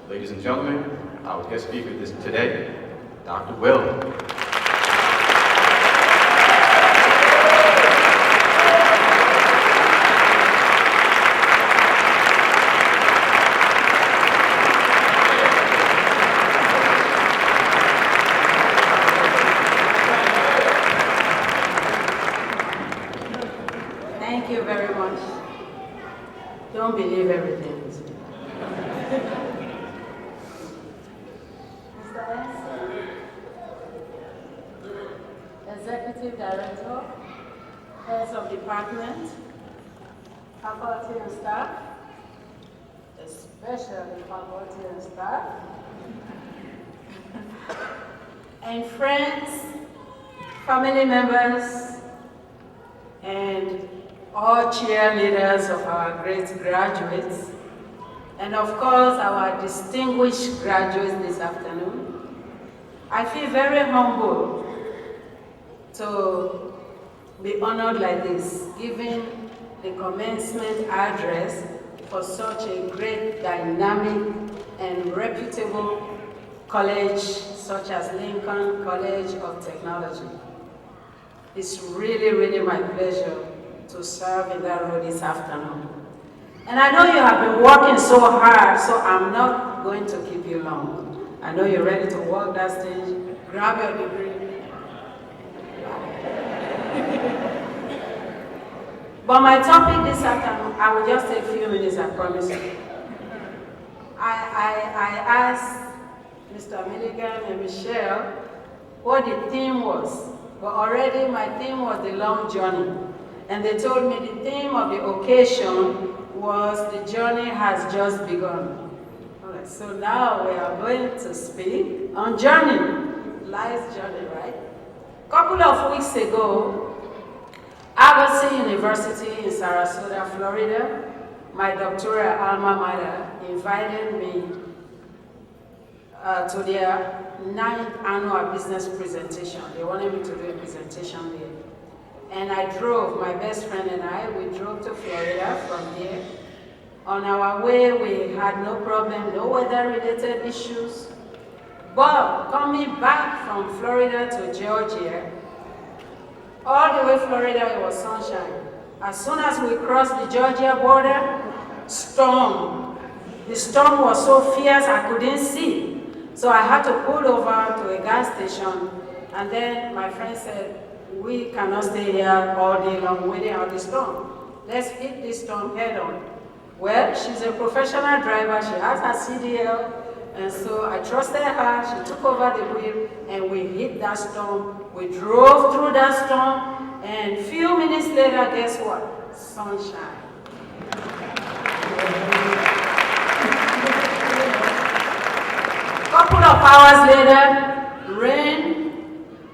Ladies and gentlemen, our guest speaker today, Dr. Will. Thank you very much. Don't believe everything. Executive Director, Heads of Department, Faculty and Staff, especially Faculty and Staff, and friends, family members, and all cheerleaders of our great graduates, and of course our distinguished graduates this afternoon. I feel very humble to be honored like this, giving the commencement address for such a great, dynamic, and reputable college such as Lincoln College of Technology. It's really, really my pleasure to serve in that role this afternoon. And I know you have been working so hard, so I'm not going to keep you long. I know you're ready to walk that stage, grab your degree. But my topic this afternoon, I will just take a few minutes, I promise you. I asked Mr. Milligan and Michelle what the theme was, but already my theme was the long journey. And they told me the theme of the occasion was the journey has just begun. All right, so now we are going to speak on journey, life's journey, right? A couple of weeks ago, Agassi University in Sarasota, Florida, my doctoral alma mater, invited me to their 9th annual business presentation. They wanted me to do a presentation there. And I drove, my best friend and I, we drove to Florida from here. On our way, we had no problem, no weather-related issues. But coming back from Florida to Georgia, all the way Florida, it was sunshine. As soon as we crossed the Georgia border, storm. The storm was so fierce I couldn't see. So I had to pull over to a gas station, and then my friend said, we cannot stay here all day long waiting out the storm. Let's hit this storm head on. Well, she's a professional driver, she has her CDL, and so I trusted her, she took over the wheel, and we hit that storm. We drove through that storm, and a few minutes later, guess what? Sunshine. Couple of hours later, rain,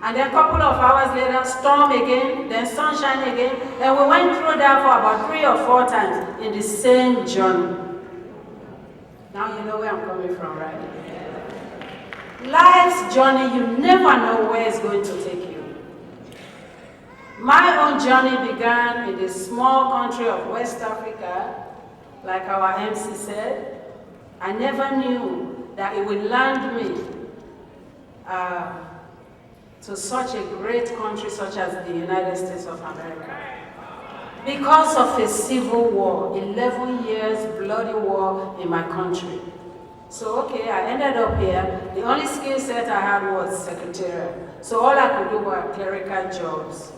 and then a couple of hours later, storm again, then sunshine again, and we went through that for about 3 or 4 times in the same journey. Now you know where I'm coming from, right? Life's journey, you never know where it's going to take you. My own journey began in the small country of West Africa, like our MC said. I never knew that it would land me to such a great country such as the United States of America. Because of a civil war, 11 years bloody war in my country. So okay, I ended up here. The only skill set I had was secretarial. So all I could do were clerical jobs.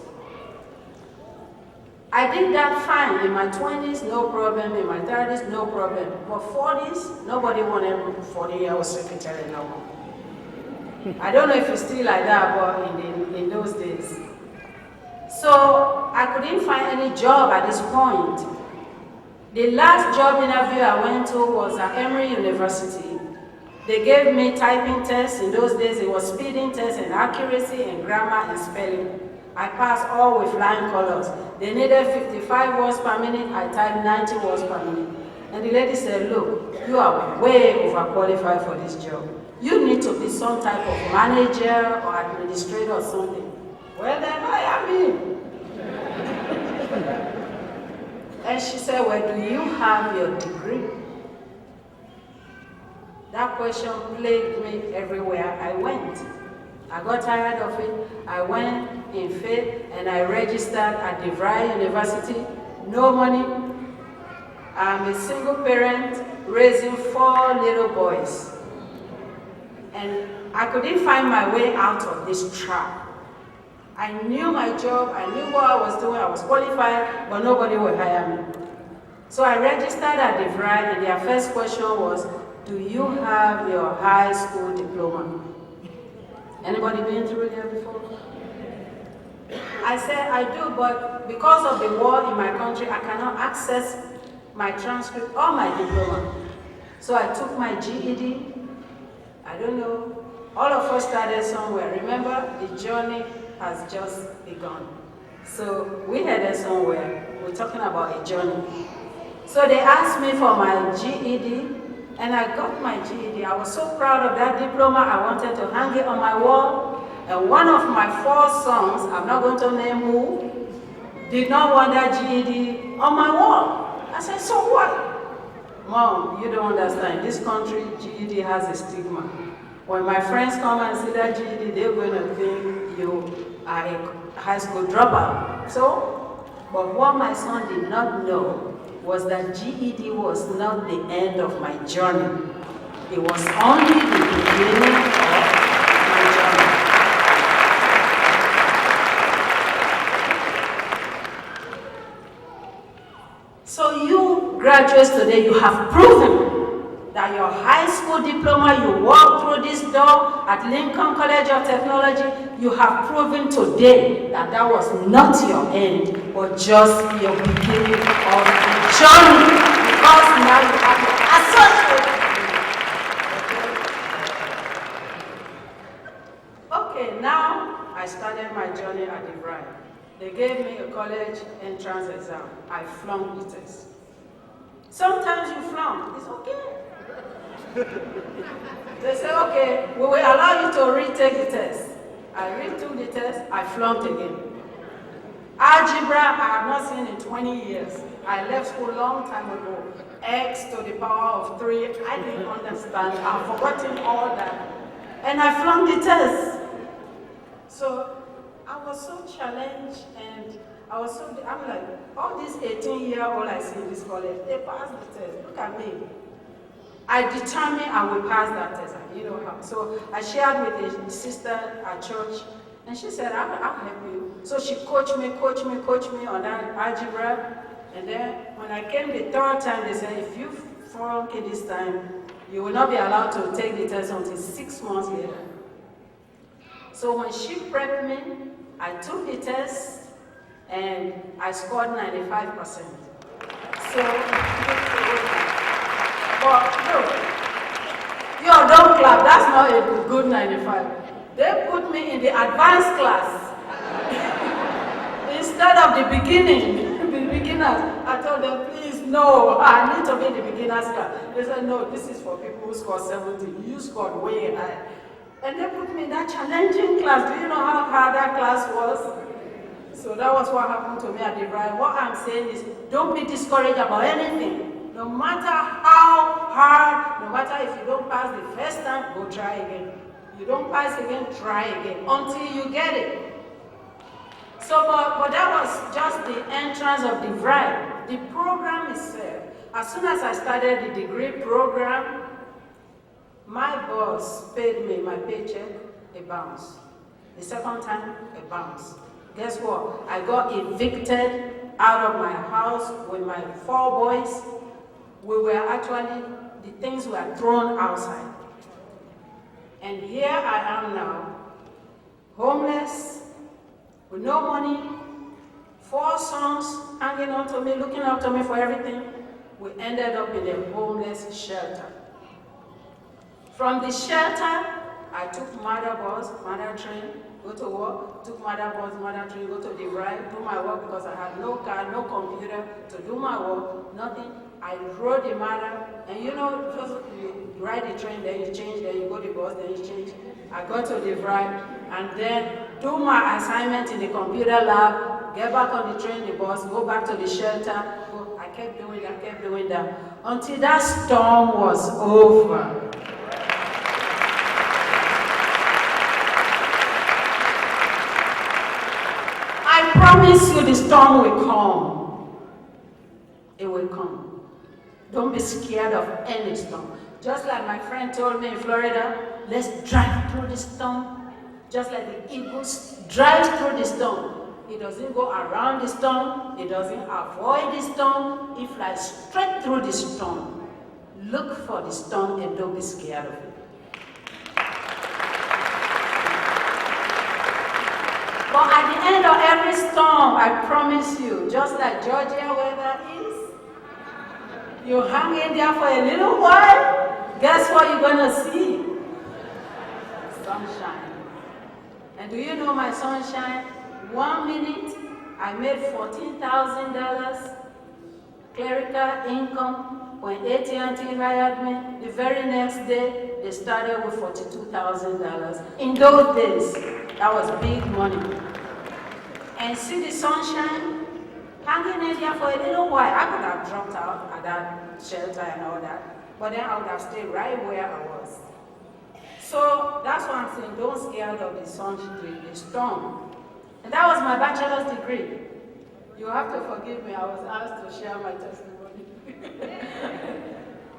I did that fine. In my 20s, no problem. In my 30s, no problem. But 40s, nobody wanted 40-year-old secretary no more. I don't know if it's still like that, but in those days. So I couldn't find any job at this point. The last job interview I went to was at Emory University. They gave me typing tests. In those days, it was speeding tests and accuracy and grammar and spelling. I passed all with flying colors. They needed 55 words per minute. I typed 90 words per minute. And the lady said, look, you are way overqualified for this job. You need to be some type of manager or administrator or something. Well, then I am in. And she said, well, do you have your degree? That question plagued me everywhere I went. I got tired of it. I went in faith and I registered at DeVry University. No money. I'm a single parent raising 4 little boys. And I couldn't find my way out of this trap. I knew my job, I knew what I was doing, I was qualified, but nobody would hire me. So I registered at DeVry, and their first question was, do you have your high school diploma? Anybody been through there before? I said, I do, but because of the war in my country, I cannot access my transcript or my diploma. So I took my GED. I don't know. All of us started somewhere. Remember, the journey has just begun. So we headed somewhere. We're talking about a journey. So they asked me for my GED, and I got my GED. I was so proud of that diploma. I wanted to hang it on my wall. And one of my 4 sons, I'm not going to name who, did not want that GED on my wall. I said, so what? Mom, you don't understand. In this country, GED has a stigma. When my friends come and see that GED, they're going to think you are a high school dropout. So, but what my son did not know was that GED was not the end of my journey. It was only the beginning of my journey. So you graduates today, you have proven that your high school diploma, you walked through this door at Lincoln College of Technology, you have proven today that that was not your end, but just your beginning of the journey, because now you have your associate. Okay, now I started my journey at DeVry. They gave me a college entrance exam. I flunked the test. Sometimes you flunk, it's okay. They say, okay, we will allow you to retake the test. I retook the test, I flunked again. Algebra, I have not seen in 20 years. I left school a long time ago. X to the power of 3, I didn't understand. I've forgotten all that. And I flunked the test. So I was so challenged, and I'm like, all these 18-year-olds I see in this college, they passed the test. Look at me. I determined I will pass that test. You know how. So I shared with a sister at church, and she said, I'll help you. So she coached me on that algebra. And then when I came the 3rd time, they said, if you flunk it this time, you will not be allowed to take the test until 6 months later. So when she prepped me, I took the test, and I scored 95%. So, but look, you don't clap, that's not a good 95. They put me in the advanced class instead of the beginning, the beginners. I told them, please, no, I need to be in the beginners class. They said, no, this is for people who score 70. You scored way high. And they put me in that challenging class. Do you know how hard that class was? So that was what happened to me at DeVry. What I'm saying is, don't be discouraged about anything. No matter how hard, no matter if you don't pass the first time, go try again. You don't pass again, try again, until you get it. So, but that was just the entrance of DeVry. The program itself. As soon as I started the degree program, my boss paid me my paycheck, a bounce. The second time, a bounce. Guess what? I got evicted out of my house with my 4 boys. We were actually, the things were thrown outside. And here I am now, homeless, with no money, 4 sons hanging on to me, looking up to me for everything. We ended up in a homeless shelter. From the shelter, I took mother bus, mother train, go to work, took mother bus, mother train, go to DeVry, do my work because I had no car, no computer to do my work, nothing. I rode the mother, and you know, just you ride the train, then you change, then you go the bus, then you change. I got to DeVry, and then do my assignment in the computer lab, get back on the train, the bus, go back to the shelter. I kept doing that, until that storm was over. promise you the storm will come. It will come. Don't be scared of any storm. Just like my friend told me in Florida, let's drive through the storm. Just like the eagles drive through the storm. It doesn't go around the storm. It doesn't avoid the storm. It flies straight through the storm. Look for the storm and don't be scared of it. But at the end of every storm, I promise you, just like Georgia weather is, you hang in there for a little while, guess what you're going to see? Sunshine. And do you know my sunshine? 1 minute, I made $14,000 clerical income when AT&T hired me. The very next day, they started with $42,000. In those days, that was big money. And see the sunshine? Hanging in there for a little while. I could have dropped out at that shelter and all that, but then I would have stayed right where I was. So that's what I'm saying, don't scare of the sunshine, the storm. And that was my bachelor's degree. You have to forgive me, I was asked to share my testimony.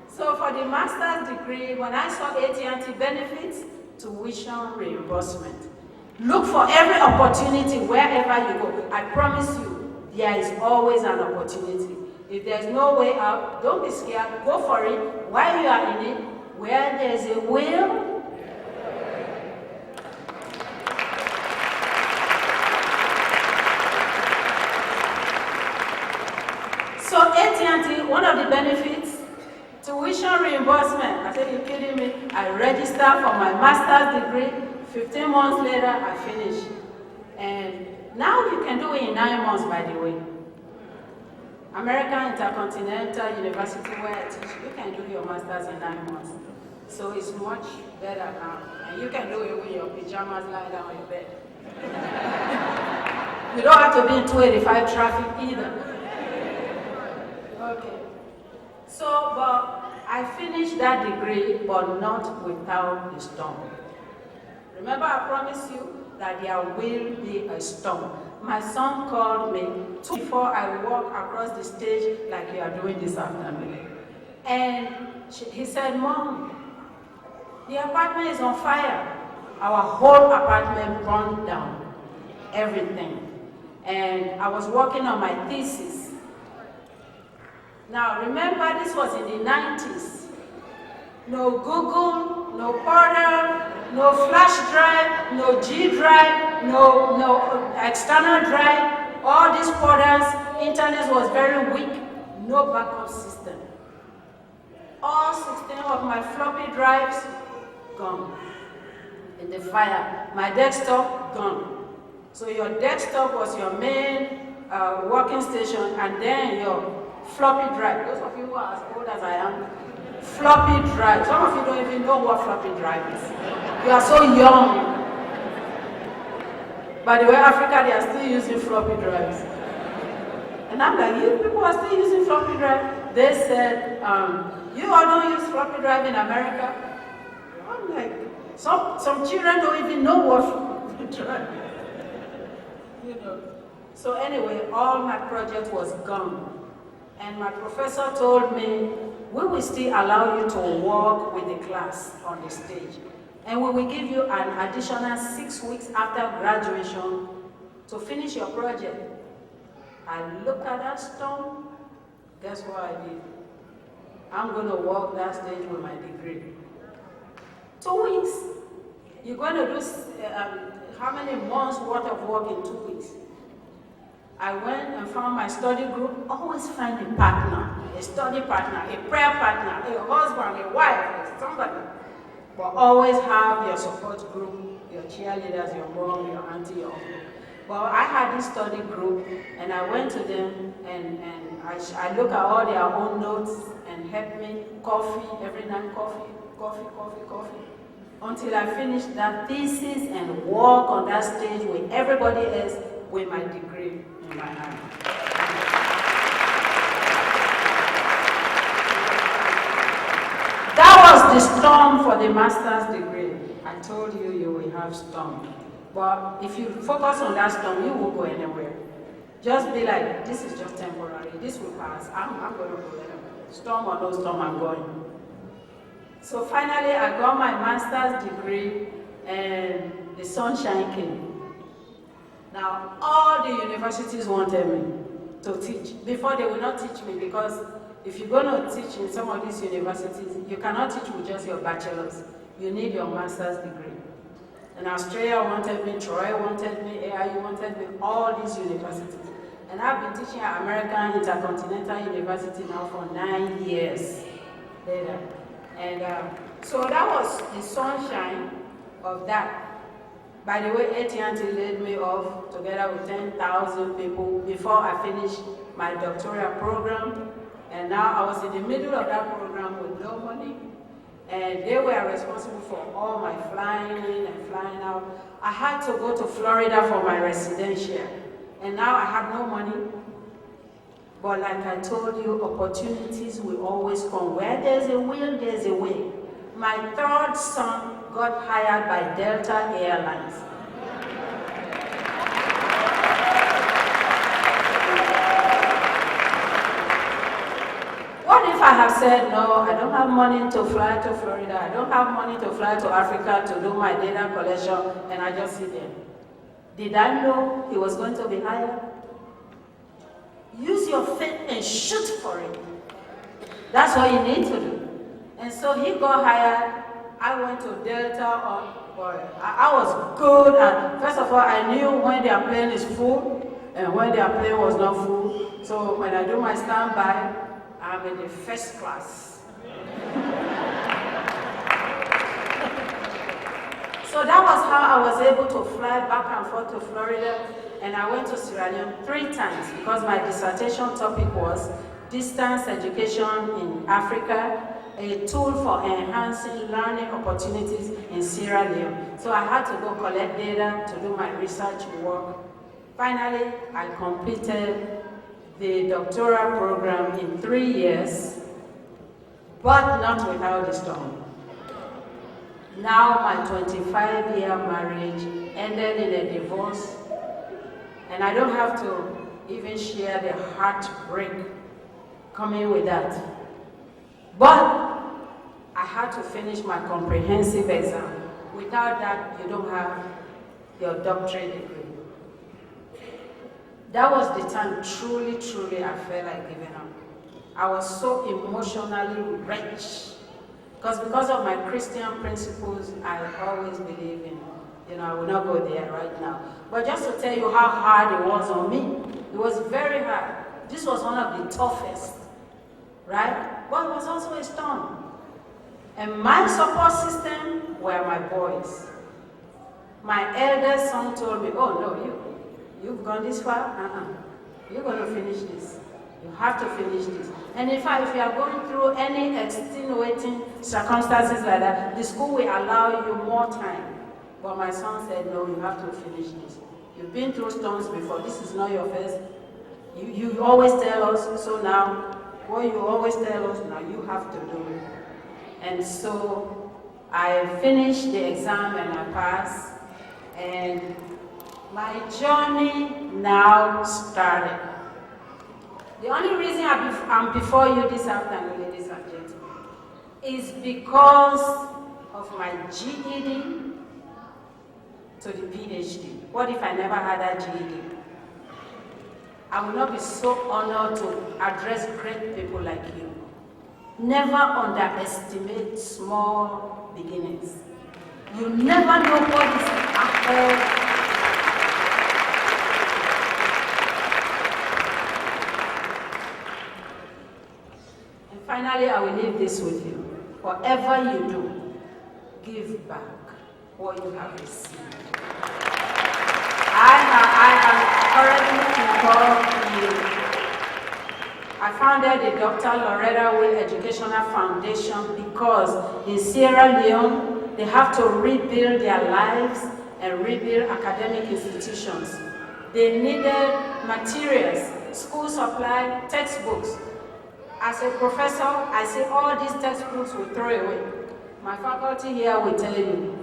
So for the master's degree, when I saw AT&T benefits, tuition reimbursement. Look for every opportunity wherever you go. I promise you, there is always an opportunity. If there's no way out, don't be scared, go for it. While you are in it, where there's a will, so AT&T, one of the benefits, tuition reimbursement. I said, you're kidding me? I registered for my master's degree. 15 months later, I finished. And now you can do it in 9 months, by the way. American Intercontinental University, where I teach, you can do your master's in 9 months. So it's much better now. And you can do it with your pajamas lying down on your bed. You don't have to be in 285 traffic either. Okay. So, but I finished that degree, but not without the storm. Remember, I promised you that there will be a storm. My son called me before I walk across the stage like you are doing this afternoon. And he said, Mom, the apartment is on fire. Our whole apartment burned down. Everything. And I was working on my thesis. Now, remember, this was in the 90s. No Google, no Portal, no flash drive, no G drive, no external drive. All these portals, internet was very weak. No backup system. All 16 of my floppy drives, gone. In the fire. My desktop, gone. So your desktop was your main working station, and then your floppy drive. Those of you who are as old as I am, floppy drive. Some of you don't even know what floppy drive is. You are so young. By the way, Africa, they are still using floppy drives. And I'm like, you people are still using floppy drive? They said, you all don't use floppy drive in America? I'm like, some children don't even know what floppy drive is. You know. So anyway, all my project was gone. And my professor told me, we will still allow you to work with the class on the stage. And we will give you an additional 6 weeks after graduation to finish your project. I looked at that storm, guess what I did? I'm going to walk that stage with my degree. 2 weeks. You're going to do how many months worth of work in 2 weeks? I went and found my study group. Always find a partner, a study partner, a prayer partner, a husband, a wife, somebody. But always have your support group, your cheerleaders, your mom, your auntie, your uncle. Well, I had this study group, and I went to them, and I look at all their own notes and help me, coffee, every night, coffee, until I finished that thesis and walk on that stage with everybody else with my degree in my hand. That was the storm for the master's degree. I told you you will have storm. But if you focus on that storm, you won't go anywhere. Just be like, this is just temporary, this will pass, I'm going to go there. Storm or no storm, I'm going. So finally, I got my master's degree and the sunshine came. Now, all the universities wanted me to teach. Before, they will not teach me because if you're going to teach in some of these universities, you cannot teach with just your bachelor's. You need your master's degree. And Australia wanted me, Troy wanted me, AIU wanted me, all these universities. And I've been teaching at American Intercontinental University now for 9 years later. And so that was the sunshine of that. By the way, AT&T laid me off together with 10,000 people before I finished my doctoral program. And now I was in the middle of that program with no money. And they were responsible for all my flying in and flying out. I had to go to Florida for my residential. And now I have no money. But like I told you, opportunities will always come. Where there's a will, there's a way. My third son got hired by Delta Airlines. What if I have said, no, I don't have money to fly to Florida, I don't have money to fly to Africa to do my data collection, and I just sit there? Did I know he was going to be hired? Use your faith and shoot for it. That's what you need to do. And so he got hired. I went to Delta. I was good. And first of all, I knew when their plane is full and when their plane was not full. So when I do my standby, I'm in the first class. So that was how I was able to fly back and forth to Florida. And I went to Sierra Leone 3 times because my dissertation topic was distance education in Africa, a tool for enhancing learning opportunities in Sierra Leone. So I had to go collect data to do my research work. Finally, I completed the doctoral program in 3 years, but not without the storm. Now my 25-year marriage ended in a divorce, and I don't have to even share the heartbreak coming with that. But I had to finish my comprehensive exam. Without that, you don't have your doctorate degree. That was the time, truly, I felt like giving up. I was so emotionally wrecked. Because of my Christian principles, I always believe in, I will not go there right now. But just to tell you how hard it was on me, it was very hard. This was one of the toughest, right? But it was also a storm. And my support system were my boys. My eldest son told me, oh no, you've gone this far? You're going to finish this. You have to finish this. And in fact, if you are going through any extenuating circumstances like that, the school will allow you more time. But my son said, no, you have to finish this. You've been through storms before. This is not your first. You always tell us, so now, what you always tell us, now you have to do it. And so I finished the exam and I passed. And my journey now started. The only reason I'm before you this afternoon, ladies and gentlemen, is because of my GED to the Ph.D. What if I never had that GED? I would not be so honored to address great people like you. Never underestimate small beginnings. You never know what is ahead. Finally, I will leave this with you. Whatever you do, give back what you have received. I am currently involved in, I founded the Dr. Lauretta Will Educational Foundation because in Sierra Leone, they have to rebuild their lives and rebuild academic institutions. They needed materials, school supply, textbooks. As a professor, I say all these textbooks we throw away. My faculty here will tell you.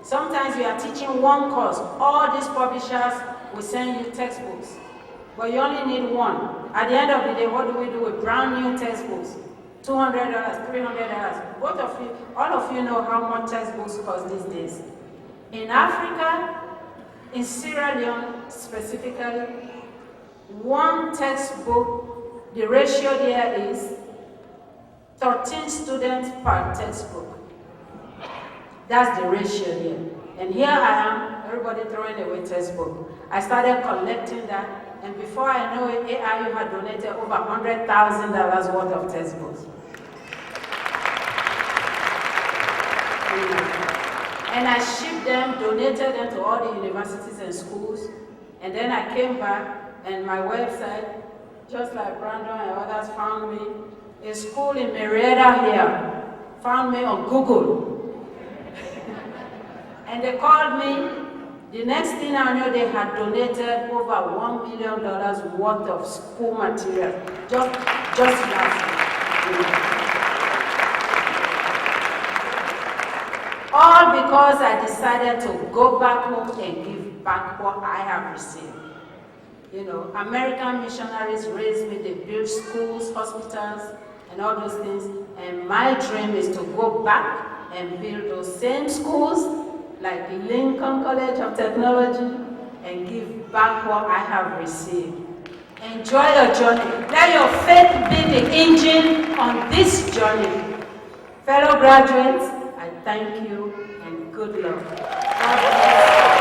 Sometimes you are teaching one course, all these publishers will send you textbooks. but you only need one. At the end of the day, what do we do with brand new textbooks? $200, $300. Both of you, all of you know how much textbooks cost these days. In Africa, in Sierra Leone specifically, one textbook, the ratio there is 13 students per textbook. That's the ratio there. And here I am, everybody throwing away textbook. I started collecting that, and before I know it, AIU had donated over $100,000 worth of textbooks. And I shipped them, donated them to all the universities and schools, and then I came back, and my website, just like Brandon and others found me, a school in Lauretta here found me on Google. And they called me. The next thing I know, they had donated over $1 million worth of school material just last year. All because I decided to go back home and give back what I have received. You know, American missionaries raised me, they built schools, hospitals, and all those things. And my dream is to go back and build those same schools, like the Lincoln College of Technology, and give back what I have received. Enjoy your journey. Let your faith be the engine on this journey. Fellow graduates, I thank you and good luck. God bless you.